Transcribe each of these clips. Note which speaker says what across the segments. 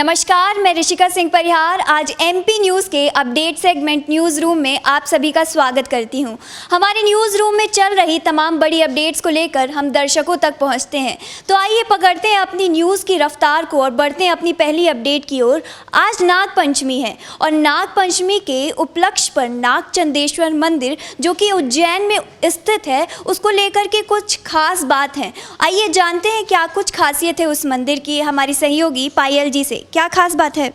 Speaker 1: नमस्कार, मैं ऋषिका सिंह परिहार आज एमपी न्यूज़ के अपडेट सेगमेंट न्यूज़ रूम में आप सभी का स्वागत करती हूं। हमारे न्यूज़ रूम में चल रही तमाम बड़ी अपडेट्स को लेकर हम दर्शकों तक पहुंचते हैं। तो आइए पकड़ते हैं अपनी न्यूज़ की रफ्तार को और बढ़ते हैं अपनी पहली अपडेट की ओर। आज नाग पंचमी है और नाग पंचमी के उपलक्ष्य पर नागचंद्रेश्वर मंदिर जो कि उज्जैन में स्थित है उसको लेकर के कुछ खास बात है। आइए जानते हैं क्या कुछ खासियत है उस मंदिर की हमारी सहयोगी पायल जी से। क्या खास बात है?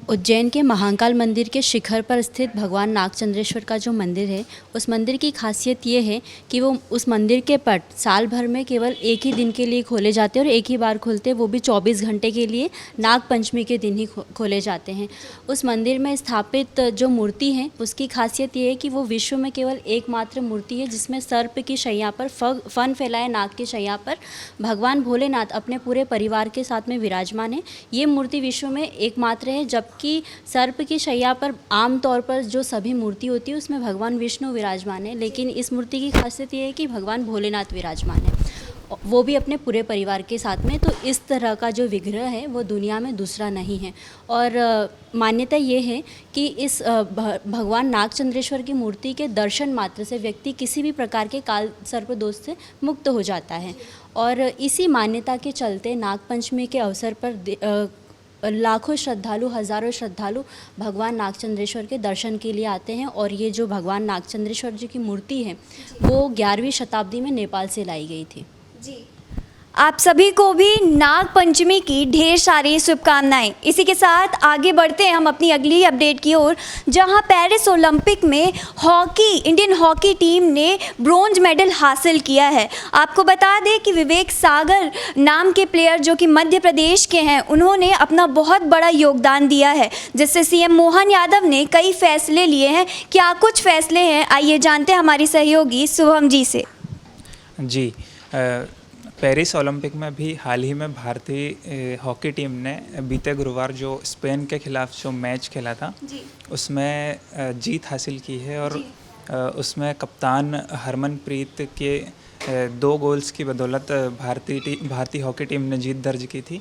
Speaker 2: उज्जैन के महाकाल मंदिर के शिखर पर स्थित भगवान नागचंद्रेश्वर का जो मंदिर है उस मंदिर की खासियत ये है कि वो उस मंदिर के पट साल भर में केवल एक ही दिन के लिए खोले जाते हैं और एक ही बार खुलते हैं, वो भी 24 घंटे के लिए नाग पंचमी के दिन ही खोले जाते हैं। उस मंदिर में स्थापित जो मूर्ति है उसकी खासियत ये है कि वो विश्व में केवल एकमात्र मूर्ति है जिसमें सर्प की शैया पर फन फैलाए नाग की शैया पर भगवान भोलेनाथ अपने पूरे परिवार के साथ में विराजमान है। ये मूर्ति विश्व में एकमात्र है, जबकि सर्प की शैया पर आम तौर पर जो सभी मूर्ति होती है उसमें भगवान विष्णु विराजमान है, लेकिन इस मूर्ति की खासियत ये है कि भगवान भोलेनाथ विराजमान है, वो भी अपने पूरे परिवार के साथ में। तो इस तरह का जो विग्रह है वो दुनिया में दूसरा नहीं है। और मान्यता ये है कि इस भगवान नागचंद्रेश्वर की मूर्ति के दर्शन मात्र से व्यक्ति किसी भी प्रकार के काल सर्प दोष से मुक्त हो जाता है। और इसी मान्यता के चलते नागपंचमी के अवसर पर लाखों श्रद्धालु, हज़ारों श्रद्धालु भगवान नागचंद्रेश्वर के दर्शन के लिए आते हैं। और ये जो भगवान नागचंद्रेश्वर जी की मूर्ति है वो 11वीं शताब्दी में नेपाल से लाई गई थी। जी,
Speaker 1: आप सभी को भी नाग पंचमी की ढेर सारी शुभकामनाएं। इसी के साथ आगे बढ़ते हैं हम अपनी अगली अपडेट की ओर, जहां पेरिस ओलंपिक में इंडियन हॉकी टीम ने ब्रोंज मेडल हासिल किया है। आपको बता दें कि विवेक सागर नाम के प्लेयर जो कि मध्य प्रदेश के हैं उन्होंने अपना बहुत बड़ा योगदान दिया है, जिससे सीएम मोहन यादव ने कई फैसले लिए हैं। क्या कुछ फैसले हैं, आइए जानते हैं हमारी सहयोगी शुभम जी से।
Speaker 3: जी, पेरिस ओलंपिक में भी हाल ही में भारतीय हॉकी टीम ने बीते गुरुवार जो स्पेन के खिलाफ जो मैच खेला था उसमें जीत हासिल की है। और उसमें कप्तान हरमनप्रीत के 2 गोल्स की बदौलत भारतीय हॉकी टीम ने जीत दर्ज की थी।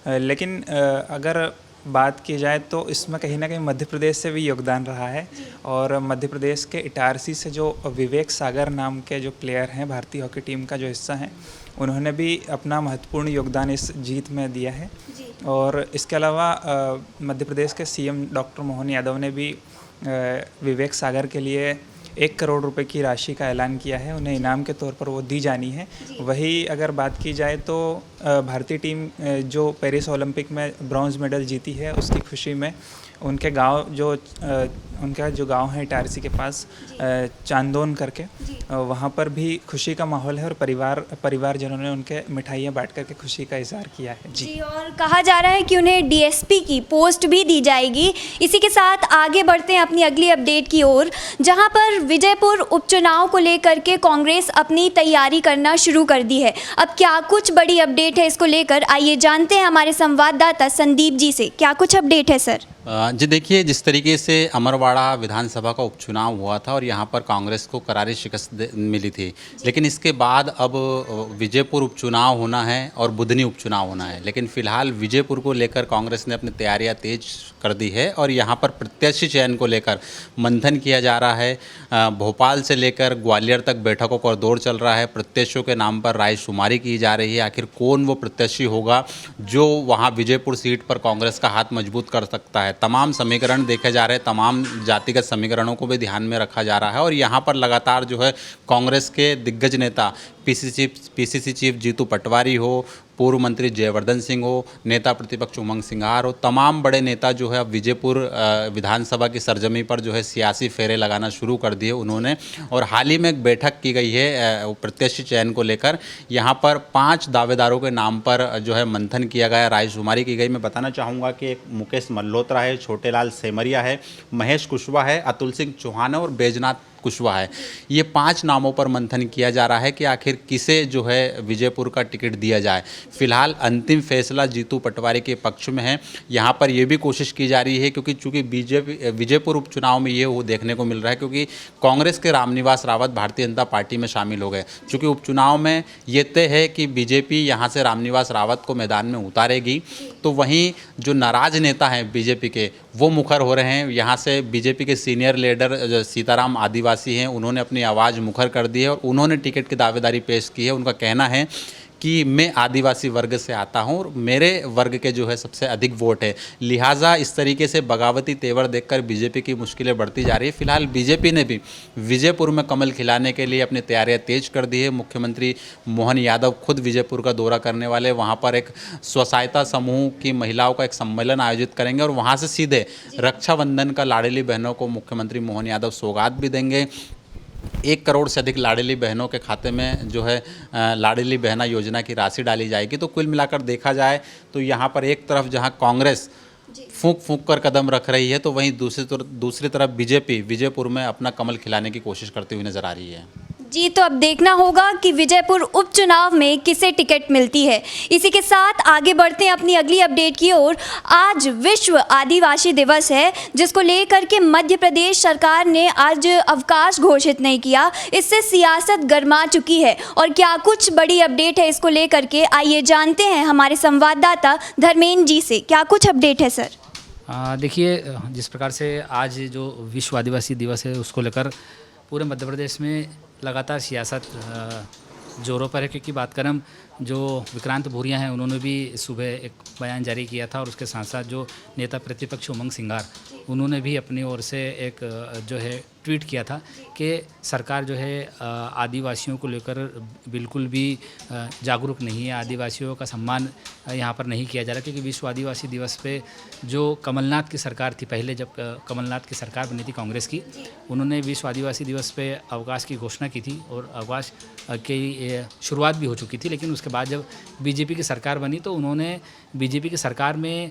Speaker 3: लेकिन अगर बात की जाए तो इसमें कहीं ना कहीं मध्य प्रदेश से भी योगदान रहा है। और मध्य प्रदेश के इटारसी से जो विवेक सागर नाम के जो प्लेयर हैं भारतीय हॉकी टीम का जो हिस्सा हैं उन्होंने भी अपना महत्वपूर्ण योगदान इस जीत में दिया है। और इसके अलावा मध्य प्रदेश के सीएम डॉक्टर मोहन यादव ने भी विवेक सागर के लिए 1 करोड़ रुपए की राशि का ऐलान किया है, उन्हें इनाम के तौर पर वो दी जानी है। वही अगर बात की जाए तो भारतीय टीम जो पेरिस ओलंपिक में ब्रॉन्ज मेडल जीती है उसकी खुशी में उनके गांव उनका जो गांव है इटारसी के पास चांदोन करके, वहाँ पर भी खुशी का माहौल है और परिवारजनों ने उनके मिठाइयाँ बांट करके खुशी का इजहार किया है। जी,
Speaker 1: और कहा जा रहा है कि उन्हें डीएसपी की पोस्ट भी दी जाएगी। इसी के साथ आगे बढ़ते हैं अपनी अगली अपडेट की ओर, जहां पर विजयपुर उपचुनाव को लेकर के कांग्रेस अपनी तैयारी करना शुरू कर दी है। अब क्या कुछ बड़ी अपडेट है इसको लेकर, आइए जानते हैं हमारे संवाददाता संदीप जी से। क्या कुछ अपडेट है सर?
Speaker 4: जी देखिए, जिस तरीके से अमरवाड़ा विधानसभा का उपचुनाव हुआ था और यहाँ पर कांग्रेस को करारी शिकस्त मिली थी, लेकिन इसके बाद अब विजयपुर उपचुनाव होना है और बुधनी उपचुनाव होना है। लेकिन फिलहाल विजयपुर को लेकर कांग्रेस ने अपनी तैयारियां तेज कर दी है और यहाँ पर प्रत्याशी चयन को लेकर मंथन किया जा रहा है। भोपाल से लेकर ग्वालियर तक बैठकों का दौर चल रहा है। प्रत्याशियों के नाम पर रायशुमारी की जा रही है। आखिर कौन वो प्रत्याशी होगा जो वहाँ विजयपुर सीट पर कांग्रेस का हाथ मजबूत कर सकता है। तमाम समीकरण देखे जा रहे हैं, तमाम जातिगत समीकरणों को भी ध्यान में रखा जा रहा है। और यहाँ पर लगातार जो है कांग्रेस के दिग्गज नेता पीसीसी चीफ जीतू पटवारी हो, पूर्व मंत्री जयवर्धन सिंह हो, नेता प्रतिपक्ष उमंग सिंघार हो, तमाम बड़े नेता जो है अब विजयपुर विधानसभा की सरजमी पर जो है सियासी फेरे लगाना शुरू कर दिए उन्होंने। और हाल ही में एक बैठक की गई है प्रत्याशी चयन को लेकर। यहाँ पर 5 दावेदारों के नाम पर जो है मंथन किया गया, रायशुमारी की गई। मैं बताना चाहूँगा कि एक मुकेश मल्होत्रा है, छोटेलाल सेमरिया है, महेश कुशवाहा है, अतुल सिंह चौहान है और बैजनाथ कुशवाहा है। ये 5 नामों पर मंथन किया जा रहा है कि आखिर किसे जो है विजयपुर का टिकट दिया जाए। फिलहाल अंतिम फैसला जीतू पटवारी के पक्ष में है। यहाँ पर ये भी कोशिश की जा रही है क्योंकि चूँकि बीजेपी विजयपुर उपचुनाव में ये वो देखने को मिल रहा है क्योंकि कांग्रेस के रामनिवास रावत भारतीय जनता पार्टी में शामिल हो गए। चूँकि उपचुनाव में ये तय है कि बीजेपी यहाँ से रामनिवास रावत को मैदान में उतारेगी, तो वहीं जो नाराज नेता हैं बीजेपी के वो मुखर हो रहे हैं। यहाँ से बीजेपी के सीनियर लीडर जो सीताराम आदिवासी हैं, उन्होंने अपनी आवाज़ मुखर कर दी है और उन्होंने टिकट की दावेदारी पेश की है। उनका कहना है कि मैं आदिवासी वर्ग से आता हूं और मेरे वर्ग के जो है सबसे अधिक वोट है, लिहाजा इस तरीके से बगावती तेवर देखकर बीजेपी की मुश्किलें बढ़ती जा रही है। फिलहाल बीजेपी ने भी विजयपुर में कमल खिलाने के लिए अपनी तैयारियां तेज कर दी है। मुख्यमंत्री मोहन यादव खुद विजयपुर का दौरा करने वाले, वहां पर एक स्व सहायता समूह की महिलाओं का एक सम्मेलन आयोजित करेंगे और वहाँ से सीधे रक्षाबंधन का लाडली बहनों को मुख्यमंत्री मोहन यादव सौगात भी देंगे। 1 करोड़ से अधिक लाडली बहनों के खाते में जो है लाडली बहना योजना की राशि डाली जाएगी। तो कुल मिलाकर देखा जाए तो यहाँ पर एक तरफ जहाँ कांग्रेस फूंक फूंक कर कदम रख रही है, तो वहीं दूसरी तरफ बीजेपी विजयपुर में अपना कमल खिलाने की कोशिश करती हुई नजर आ रही है।
Speaker 1: जी, तो अब देखना होगा कि विजयपुर उपचुनाव में किसे टिकट मिलती है। इसी के साथ आगे बढ़ते हैं अपनी अगली अपडेट की ओर। आज विश्व आदिवासी दिवस है, जिसको लेकर के मध्य प्रदेश सरकार ने आज अवकाश घोषित नहीं किया। इससे सियासत गर्मा चुकी है और क्या कुछ बड़ी अपडेट है इसको लेकर के, आइए जानते हैं हमारे संवाददाता धर्मेंद्र जी से। क्या कुछ अपडेट है सर?
Speaker 5: देखिए, जिस प्रकार से आज जो विश्व आदिवासी दिवस है उसको लेकर पूरे मध्य प्रदेश में लगातार सियासत जोरों पर है, क्योंकि बात करें जो विक्रांत भूरिया हैं, उन्होंने भी सुबह एक बयान जारी किया था और उसके साथ साथ जो नेता प्रतिपक्ष उमंग सिंगार, उन्होंने भी अपनी ओर से एक जो है ट्वीट किया था कि सरकार जो है आदिवासियों को लेकर बिल्कुल भी जागरूक नहीं है, आदिवासियों का सम्मान यहाँ पर नहीं किया जा रहा। क्योंकि विश्व आदिवासी दिवस पे जो कमलनाथ की सरकार थी, पहले जब कमलनाथ की सरकार बनी थी कांग्रेस की, उन्होंने विश्व आदिवासी दिवस पे अवकाश की घोषणा की थी और अवकाश की शुरुआत भी हो चुकी थी। लेकिन उसके बाद जब बीजेपी की सरकार बनी तो उन्होंने बीजेपी की सरकार में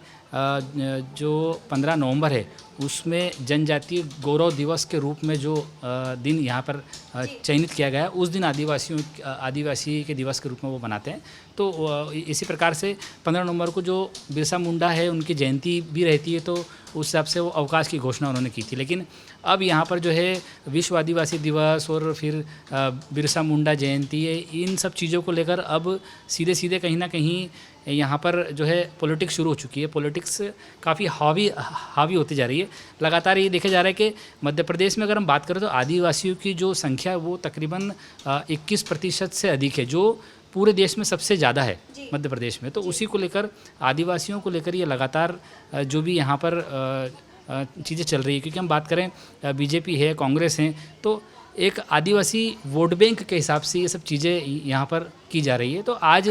Speaker 5: जो 15 नवंबर है उसमें जनजातीय गौरव दिवस के रूप में जो दिन यहाँ पर चयनित किया गया है, उस दिन आदिवासी के दिवस के रूप में वो मनाते हैं। तो इसी प्रकार से 15 नवंबर को जो बिरसा मुंडा है उनकी जयंती भी रहती है, तो उस हिसाब से वो अवकाश की घोषणा उन्होंने की थी। लेकिन अब यहाँ पर जो है विश्व आदिवासी दिवस और फिर बिरसा मुंडा जयंती है, इन सब चीज़ों को लेकर अब सीधे सीधे कहीं ना कहीं यहाँ पर जो है पॉलिटिक्स शुरू हो चुकी है। पॉलिटिक्स काफ़ी हावी होती जा रही है। लगातार ये देखा जा रहा है कि मध्य प्रदेश में अगर हम बात करें तो आदिवासियों की जो संख्या है वो तकरीबन 21% से अधिक है, जो पूरे देश में सबसे ज़्यादा है मध्य प्रदेश में। तो उसी को लेकर आदिवासियों को लेकर ये लगातार जो भी यहाँ पर चीज़ें चल रही है, क्योंकि हम बात करें बीजेपी है, कांग्रेस है, तो एक आदिवासी वोट बैंक के हिसाब से ये सब चीज़ें यहाँ पर की जा रही है। तो आज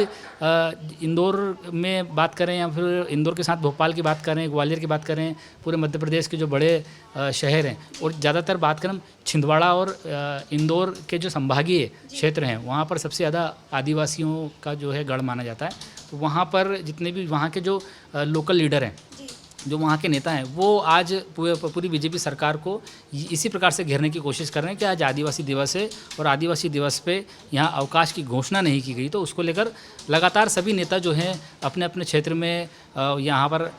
Speaker 5: इंदौर में बात करें या फिर इंदौर के साथ भोपाल की बात करें, ग्वालियर की बात करें, पूरे मध्य प्रदेश के जो बड़े शहर हैं, और ज़्यादातर बात करें छिंदवाड़ा और इंदौर के जो संभागीय क्षेत्र हैं, वहाँ पर सबसे ज़्यादा आदिवासियों का जो है गढ़ माना जाता है। तो वहाँ पर जितने भी वहाँ के जो लोकल लीडर हैं, जो वहाँ के नेता हैं, वो आज पूरी बीजेपी सरकार को इसी प्रकार से घेरने की कोशिश कर रहे हैं कि आज आदिवासी दिवस है और आदिवासी दिवस पे यहाँ अवकाश की घोषणा नहीं की गई। तो उसको लेकर लगातार सभी नेता जो हैं अपने अपने क्षेत्र में यहाँ पर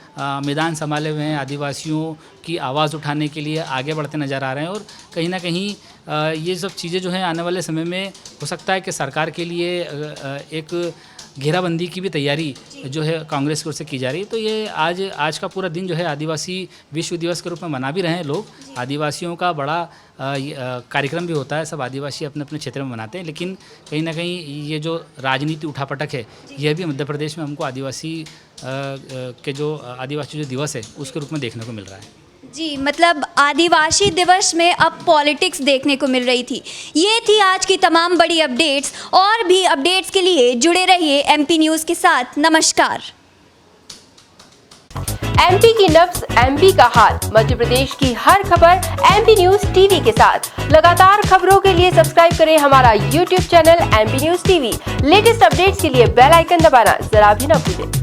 Speaker 5: मैदान संभाले हुए हैं, आदिवासियों की आवाज़ उठाने के लिए आगे बढ़ते नज़र आ रहे हैं। और कहीं ना कहीं ये सब चीज़ें जो हैं आने वाले समय में हो सकता है कि सरकार के लिए एक घेराबंदी की भी तैयारी जो है कांग्रेस की ओर से की जा रही है। तो ये आज का पूरा दिन जो है आदिवासी विश्व दिवस के रूप में मना भी रहे हैं लोग। आदिवासियों का बड़ा कार्यक्रम भी होता है, सब आदिवासी अपने अपने क्षेत्र में मनाते हैं। लेकिन कहीं ना कहीं ये जो राजनीति उठापटक है, यह भी मध्य प्रदेश में हमको आदिवासी जो दिवस है उसके रूप में देखने को मिल रहा है।
Speaker 1: जी, मतलब आदिवासी दिवस में अब पॉलिटिक्स देखने को मिल रही थी। ये थी आज की तमाम बड़ी अपडेट्स। और भी अपडेट्स के लिए जुड़े रहिए एमपी न्यूज़ के साथ। नमस्कार।
Speaker 6: एमपी की नब्ज, एमपी का हाल, मध्य प्रदेश की हर खबर एमपी न्यूज़ टीवी के साथ। लगातार खबरों के लिए सब्सक्राइब करें हमारा YouTube channel MP news TV. Latest updates के लिए बेल आइकन दबाना जरा भी न भूलें।